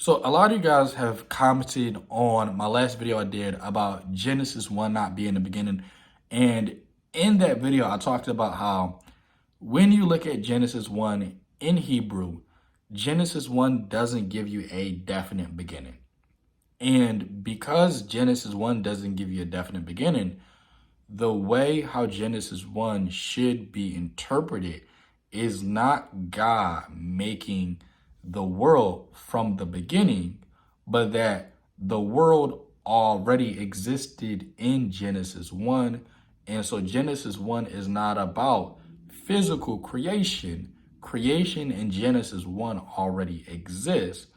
So a lot of you guys have commented on my last video I did about Genesis 1 not being the beginning. And in that video, I talked about how when you look at Genesis 1 in Hebrew, Genesis 1 doesn't give you a definite beginning. And because Genesis 1 doesn't give you a definite beginning, the way how Genesis 1 should be interpreted is not God making the world from the beginning, but that the world already existed in Genesis 1. And so Genesis 1 is not about physical creation. Creation in Genesis 1 already exists,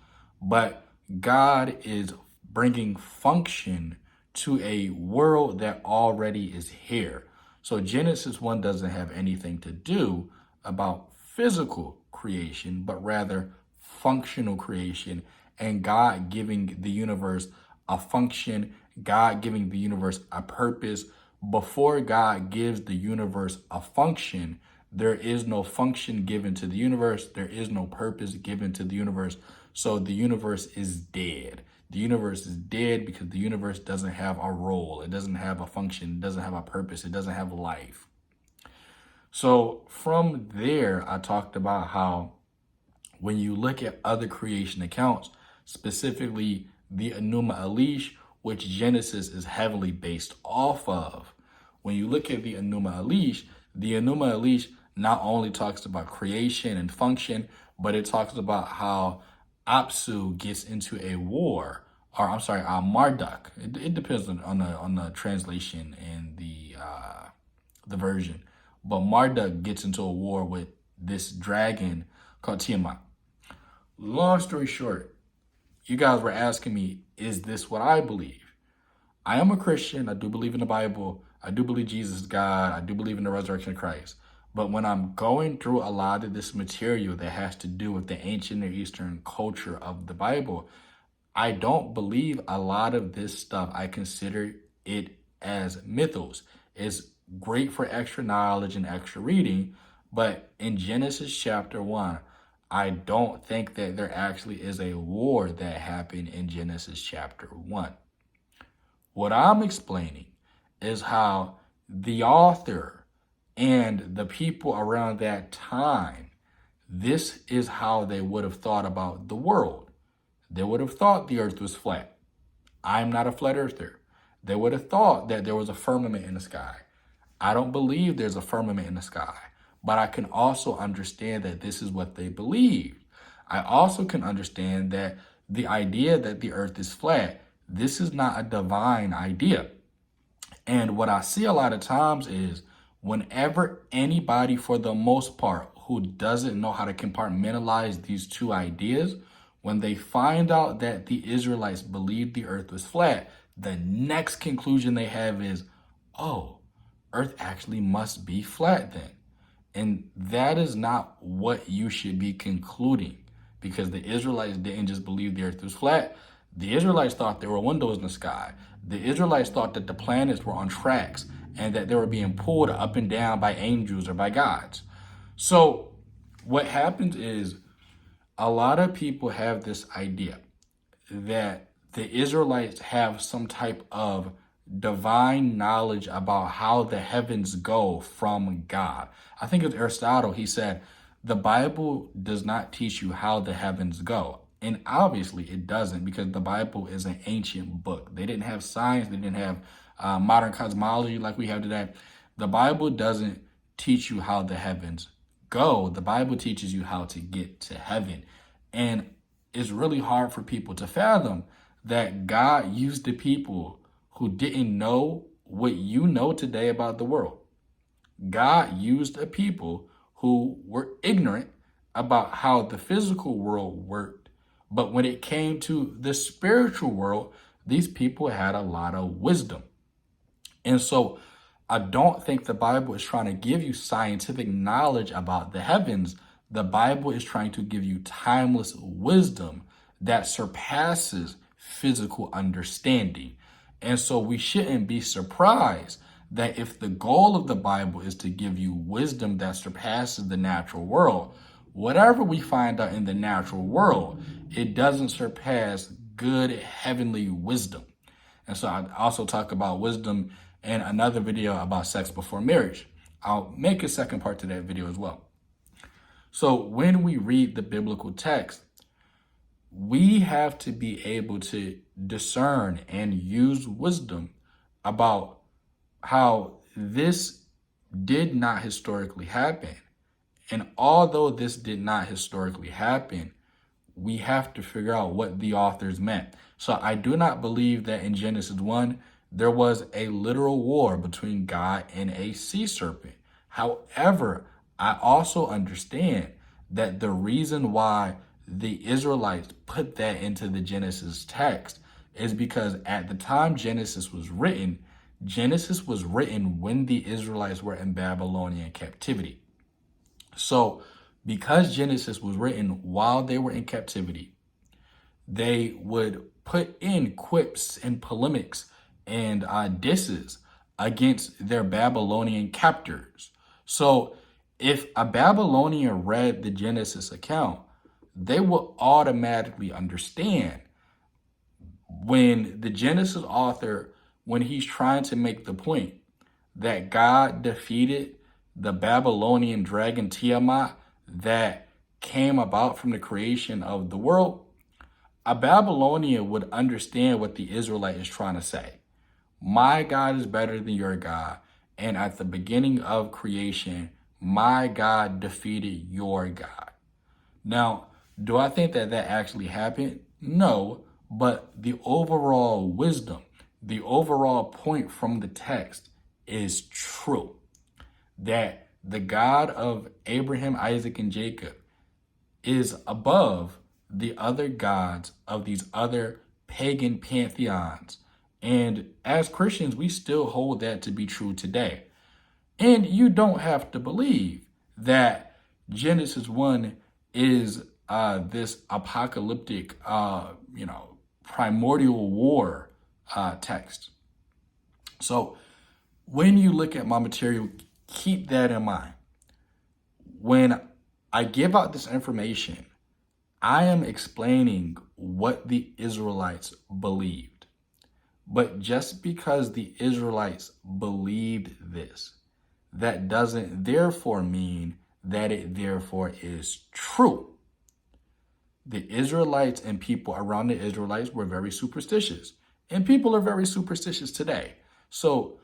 but God is bringing function to a world that already is here. So Genesis 1 doesn't have anything to do about physical creation, but rather functional creation and God giving the universe a function, God giving the universe a purpose. Before God gives the universe a function, there is no function given to the universe. There is no purpose given to the universe. So the universe is dead. The universe is dead because the universe doesn't have a role. It doesn't have a function. It doesn't have a purpose. It doesn't have life. So from there, I talked about how when you look at other creation accounts, specifically the Enuma Elish, which Genesis is heavily based off of, when you look at the Enuma Elish not only talks about creation and function, but it talks about how Apsu gets into a war, or I'm sorry, Marduk. It depends on the translation and the version, but Marduk gets into a war with this dragon called Tiamat. Long story short, you guys were asking me, is this what I believe? I am a Christian. I do believe in the Bible. I do believe Jesus is God. I do believe in the resurrection of Christ. But when I'm going through a lot of this material that has to do with the ancient Near Eastern culture of the Bible, I don't believe a lot of this stuff. I consider it as mythos. It's great for extra knowledge and extra reading. But in Genesis chapter 1, I don't think that there actually is a war that happened in Genesis chapter 1. What I'm explaining is how the author and the people around that time, this is how they would have thought about the world. They would have thought the earth was flat. I'm not a flat earther. They would have thought that there was a firmament in the sky. I don't believe there's a firmament in the sky, but I can also understand that this is what they believed. I also can understand that the idea that the earth is flat, this is not a divine idea. And what I see a lot of times is whenever anybody, for the most part, who doesn't know how to compartmentalize these two ideas, when they find out that the Israelites believed the earth was flat, the next conclusion they have is, oh, earth actually must be flat then. And that is not what you should be concluding, because the Israelites didn't just believe the earth was flat. The Israelites thought there were windows in the sky. The Israelites thought that the planets were on tracks and that they were being pulled up and down by angels or by gods. So what happens is a lot of people have this idea that the Israelites have some type of divine knowledge about how the heavens go from God. I think it's Aristotle. He said, the Bible does not teach you how the heavens go. And obviously it doesn't, because the Bible is an ancient book. They didn't have science. They didn't have modern cosmology like we have today. The Bible doesn't teach you how the heavens go. The Bible teaches you how to get to heaven. And it's really hard for people to fathom that God used the people who didn't know what you know today about the world. God used a people who were ignorant about how the physical world worked. But when it came to the spiritual world, these people had a lot of wisdom. And so I don't think the Bible is trying to give you scientific knowledge about the heavens. The Bible is trying to give you timeless wisdom that surpasses physical understanding. And so we shouldn't be surprised that if the goal of the Bible is to give you wisdom that surpasses the natural world, whatever we find out in the natural world it doesn't surpass good heavenly wisdom. And so I also talk about wisdom in another video about sex before marriage. I'll make a second part to that video as well. So when we read the biblical text, we have to be able to discern and use wisdom about how this did not historically happen. And although this did not historically happen, we have to figure out what the authors meant. So I do not believe that in Genesis 1, there was a literal war between God and a sea serpent. However, I also understand that the reason why the Israelites put that into the Genesis text is because at the time Genesis was written when the Israelites were in Babylonian captivity. So because Genesis was written while they were in captivity, they would put in quips and polemics and disses against their Babylonian captors. So if a Babylonian read the Genesis account, they will automatically understand when the Genesis author, when he's trying to make the point that God defeated the Babylonian dragon Tiamat that came about from the creation of the world, a Babylonian would understand what the Israelite is trying to say. My God is better than your God. And at the beginning of creation, my God defeated your God. Now, do I think that that actually happened? No, but the overall wisdom, the overall point from the text is true. That the God of Abraham, Isaac, and Jacob is above the other gods of these other pagan pantheons. And as Christians, we still hold that to be true today. And you don't have to believe that Genesis 1 is this apocalyptic, primordial war text. So when you look at my material, keep that in mind. When I give out this information, I am explaining what the Israelites believed. But just because the Israelites believed this, that doesn't therefore mean that it therefore is true. The Israelites and people around the Israelites were very superstitious, and people are very superstitious today. So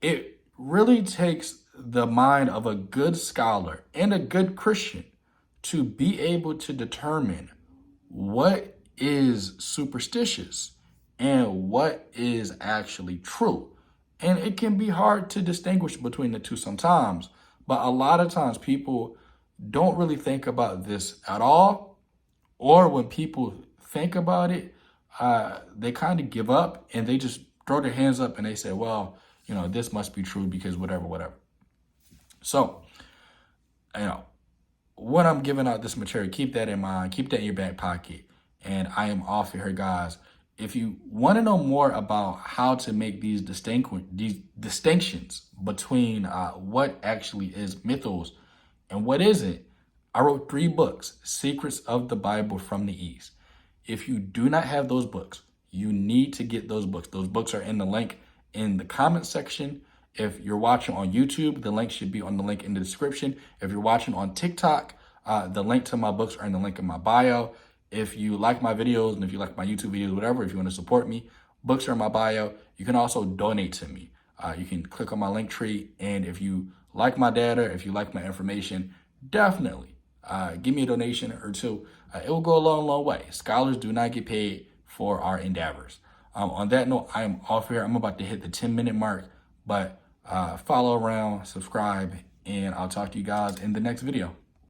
it really takes the mind of a good scholar and a good Christian to be able to determine what is superstitious and what is actually true. And it can be hard to distinguish between the two sometimes, but a lot of times people don't really think about this at all. Or when people think about it, they kind of give up and they just throw their hands up and they say, well, this must be true because whatever. So, when I'm giving out this material, keep that in mind, keep that in your back pocket. And I am off here, guys. If you want to know more about how to make these distinctions between what actually is mythos and what isn't, I wrote 3 books, Secrets of the Bible from the East. If you do not have those books, you need to get those books. Those books are in the link in the comment section. If you're watching on YouTube, the link should be on the link in the description. If you're watching on TikTok, the link to my books are in the link in my bio. If you like my videos and if you like my YouTube videos, whatever, if you want to support me, books are in my bio. You can also donate to me. You can click on my link tree. And if you like my data, if you like my information, definitely give me a donation or two. It will go a long way. Scholars do not get paid for our endeavors. On that note, I am off here. I'm about to hit the 10-minute mark, but follow around, subscribe, and I'll talk to you guys in the next video.